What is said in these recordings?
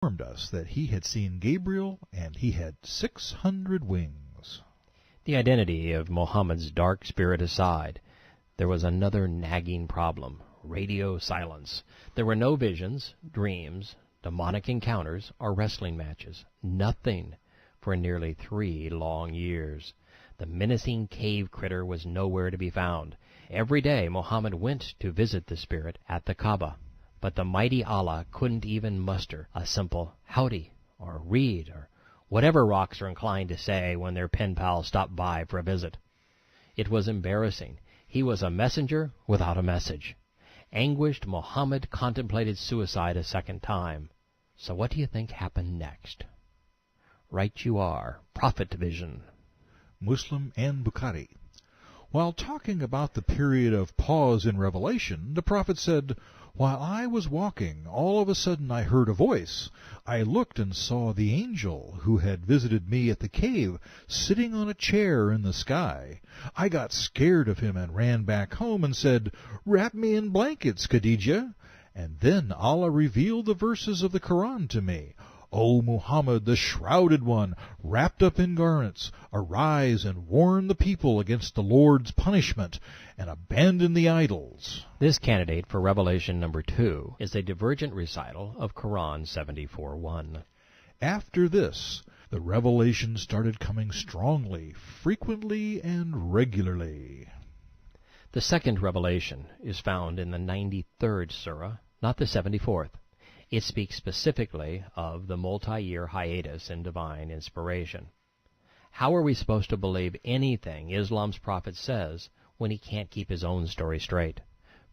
informed us that he had seen Gabriel and he had 600 wings. The identity of Muhammad's dark spirit aside, there was another nagging problem: radio silence. There were no visions, dreams, demonic encounters, or wrestling matches. Nothing for nearly 3 long years. The menacing cave critter was nowhere to be found. Every day Muhammad went to visit the spirit at the Kaaba, but the mighty Allah couldn't even muster a simple howdy or read or whatever rocks are inclined to say when their pen pals stop by for a visit. It was embarrassing. He was a messenger without a message. Anguished, Muhammad contemplated suicide a second time. So what do you think happened next? Right you are. Prophet Vision. Muslim and Bukhari. While talking about the period of pause in Revelation, the prophet said, "While I was walking, all of a sudden I heard a voice. I looked and saw the angel who had visited me at the cave sitting on a chair in the sky. I got scared of him and ran back home and said, 'Wrap me in blankets, Khadijah.' And then Allah revealed the verses of the Quran to me. 'O Muhammad, the shrouded one, wrapped up in garments, arise and warn the people against the Lord's punishment, and abandon the idols.'" This candidate for Revelation number 2 is a divergent recital of Quran 74:1. After this, the revelation started coming strongly, frequently, and regularly. The second revelation is found in the 93rd surah, not the 74th. It speaks specifically of the multi-year hiatus in divine inspiration. How are we supposed to believe anything Islam's prophet says when he can't keep his own story straight?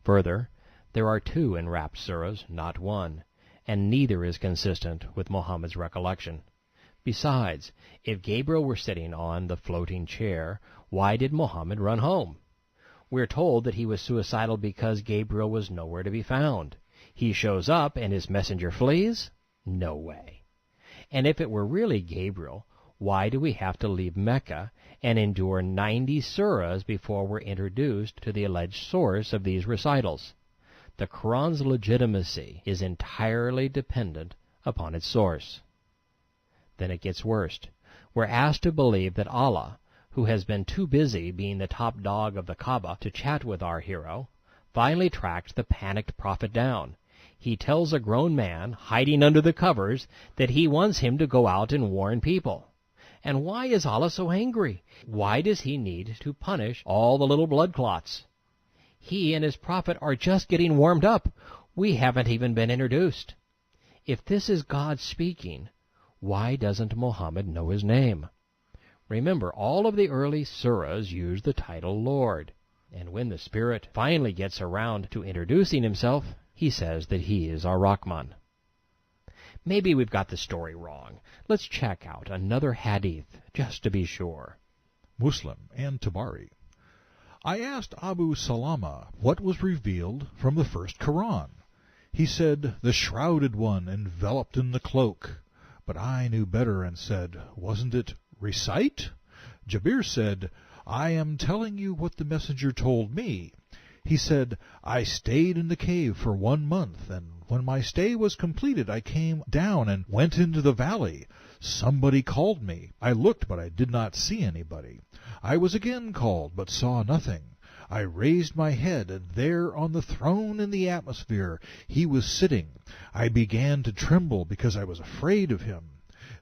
Further, there are 2 enwrapped surahs, not 1, and neither is consistent with Muhammad's recollection. Besides, if Gabriel were sitting on the floating chair, why did Muhammad run home? We're told that he was suicidal because Gabriel was nowhere to be found. He shows up and his messenger flees? No way. And if it were really Gabriel, why do we have to leave Mecca and endure 90 surahs before we're introduced to the alleged source of these recitals? The Quran's legitimacy is entirely dependent upon its source. Then it gets worse. We're asked to believe that Allah, who has been too busy being the top dog of the Kaaba to chat with our hero, finally tracked the panicked prophet down. He tells a grown man hiding under the covers that he wants him to go out and warn people. And why is Allah so angry? Why does he need to punish all the little blood clots? He and his prophet are just getting warmed up. We haven't even been introduced. If this is God speaking, why doesn't Muhammad know his name? Remember, all of the early surahs use the title Lord. And when the Spirit finally gets around to introducing himself, he says that he is our Rahman. Maybe we've got the story wrong. Let's check out another hadith, just to be sure. Muslim and Tabari. I asked Abu Salama what was revealed from the first Quran. He said, "The shrouded one enveloped in the cloak." But I knew better and said, "Wasn't it recite?" Jabir said, "I am telling you what the messenger told me." He said, "I stayed in the cave for 1 month, and when my stay was completed I came down and went into the valley. Somebody called me. I looked, but I did not see anybody. I was again called, but saw nothing. I raised my head, and there on the throne in the atmosphere he was sitting. I began to tremble because I was afraid of him."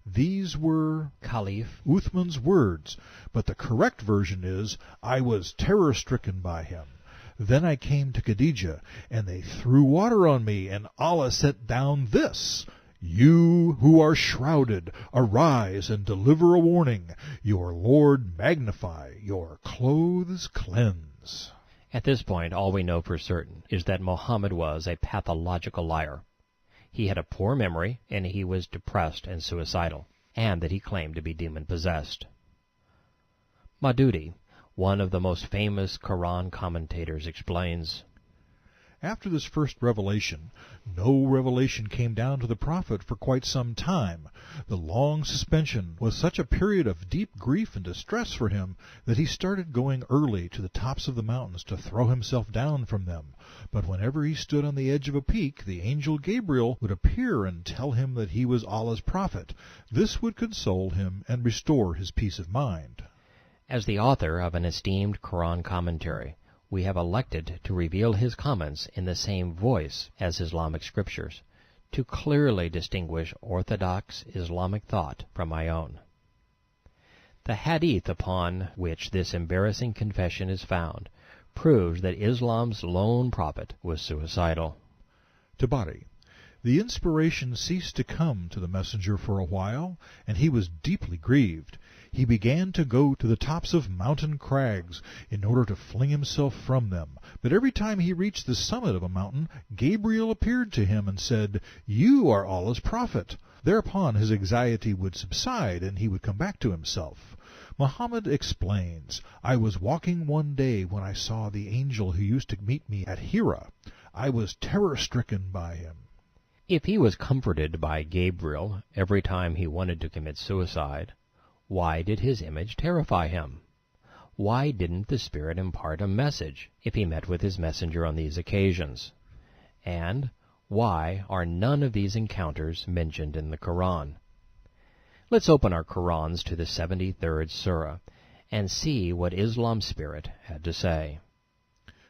These were Caliph Uthman's words, but the correct version is, "I was terror-stricken by him. Then I came to Khadijah, and they threw water on me, and Allah set down this: 'You who are shrouded, arise and deliver a warning. Your Lord magnify, your clothes cleanse.'" At this point, all we know for certain is that Muhammad was a pathological liar. He had a poor memory, and he was depressed and suicidal, and that he claimed to be demon-possessed. Maududi, one of the most famous Quran commentators, explains, After this first revelation, no revelation came down to the prophet for quite some time. The long suspension was such a period of deep grief and distress for him that he started going early to the tops of the mountains to throw himself down from them. But whenever he stood on the edge of a peak, the angel Gabriel would appear and tell him that he was Allah's prophet. This would console him and restore his peace of mind. As the author of an esteemed Quran commentary, we have elected to reveal his comments in the same voice as Islamic scriptures, to clearly distinguish orthodox Islamic thought from my own. The hadith upon which this embarrassing confession is found proves that Islam's lone prophet was suicidal. Tabari. The inspiration ceased to come to the messenger for a while, and he was deeply grieved. He began to go to the tops of mountain crags in order to fling himself from them. But every time he reached the summit of a mountain, Gabriel appeared to him and said, "You are Allah's prophet." Thereupon his anxiety would subside, and he would come back to himself. Muhammad explains, "I was walking one day when I saw the angel who used to meet me at Hira. I was terror-stricken by him." If he was comforted by Gabriel every time he wanted to commit suicide, why did his image terrify him? Why didn't the Spirit impart a message if he met with his messenger on these occasions? And why are none of these encounters mentioned in the Quran? Let's open our Qurans to the 73rd Surah and see what Islam's Spirit had to say.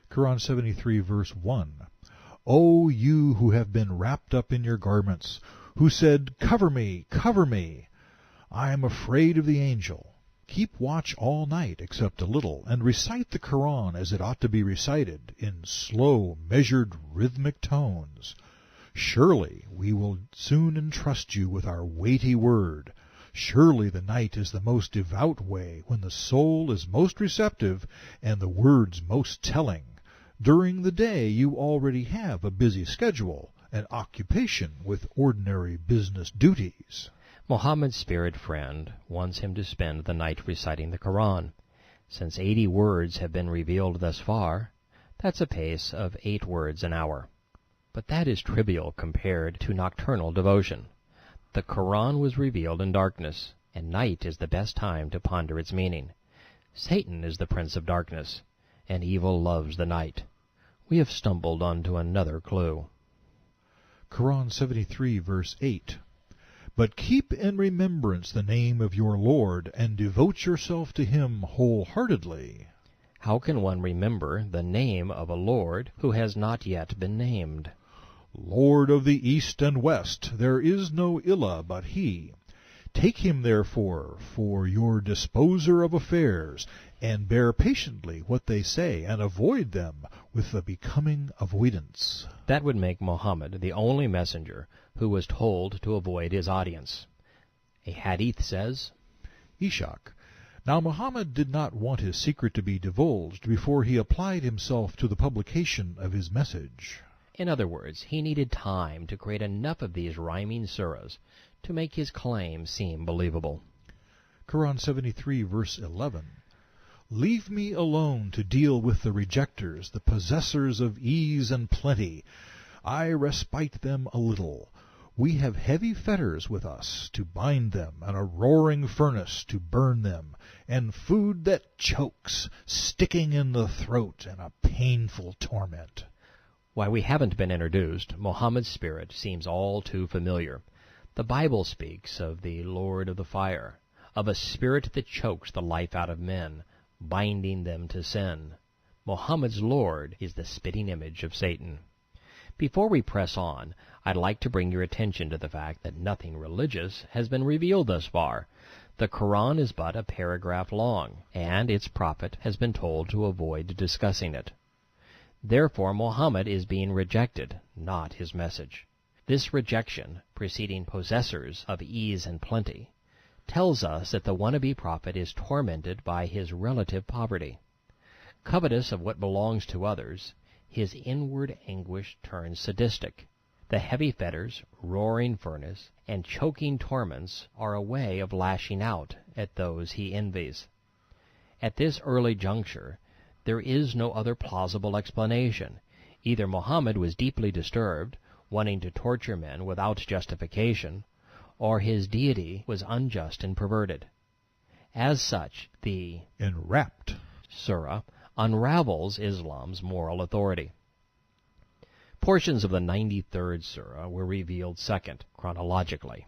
Quran 73, verse 1. O you who have been wrapped up in your garments, who said, "Cover me, cover me." I am afraid of the angel. Keep watch all night except a little, and recite the Quran as it ought to be recited, in slow, measured, rhythmic tones. Surely we will soon entrust you with our weighty word. Surely the night is the most devout way, when the soul is most receptive and the words most telling. During the day you already have a busy schedule, an occupation with ordinary business duties. Muhammad's spirit friend wants him to spend the night reciting the Quran. Since 80 words have been revealed thus far, that's a pace of 8 words an hour. But that is trivial compared to nocturnal devotion. The Quran was revealed in darkness, and night is the best time to ponder its meaning. Satan is the prince of darkness, and evil loves the night. We have stumbled onto another clue. Quran 73, verse 8. But keep in remembrance the name of your Lord, and devote yourself to him wholeheartedly. How can one remember the name of a Lord who has not yet been named? Lord of the east and west, there is no Ilah but he. Take him, therefore, for your disposer of affairs, and bear patiently what they say, and avoid them with the becoming avoidance. That would make Muhammad the only messenger who was told to avoid his audience. A hadith says, Ishaq. Now Muhammad did not want his secret to be divulged before he applied himself to the publication of his message. In other words, he needed time to create enough of these rhyming surahs to make his claim seem believable. Quran 73, verse 11. Leave me alone to deal with the rejectors, the possessors of ease and plenty. I respite them a little. We have heavy fetters with us to bind them, and a roaring furnace to burn them, and food that chokes, sticking in the throat, and a painful torment. Why we haven't been introduced, Muhammad's spirit seems all too familiar. The Bible speaks of the Lord of the fire, of a spirit that chokes the life out of men, binding them to sin. Muhammad's Lord is the spitting image of Satan. Before we press on, I'd like to bring your attention to the fact that nothing religious has been revealed thus far. The Quran is but a paragraph long, and its prophet has been told to avoid discussing it. Therefore, Muhammad is being rejected, not his message. This rejection, preceding possessors of ease and plenty, tells us that the wannabe prophet is tormented by his relative poverty. Covetous of what belongs to others, his inward anguish turns sadistic. The heavy fetters, roaring furnace, and choking torments are a way of lashing out at those he envies. At this early juncture, there is no other plausible explanation. Either Muhammad was deeply disturbed, wanting to torture men without justification, or his deity was unjust and perverted. As such, the Enwrapped surah unravels Islam's moral authority. Portions of the 93rd surah were revealed second, chronologically.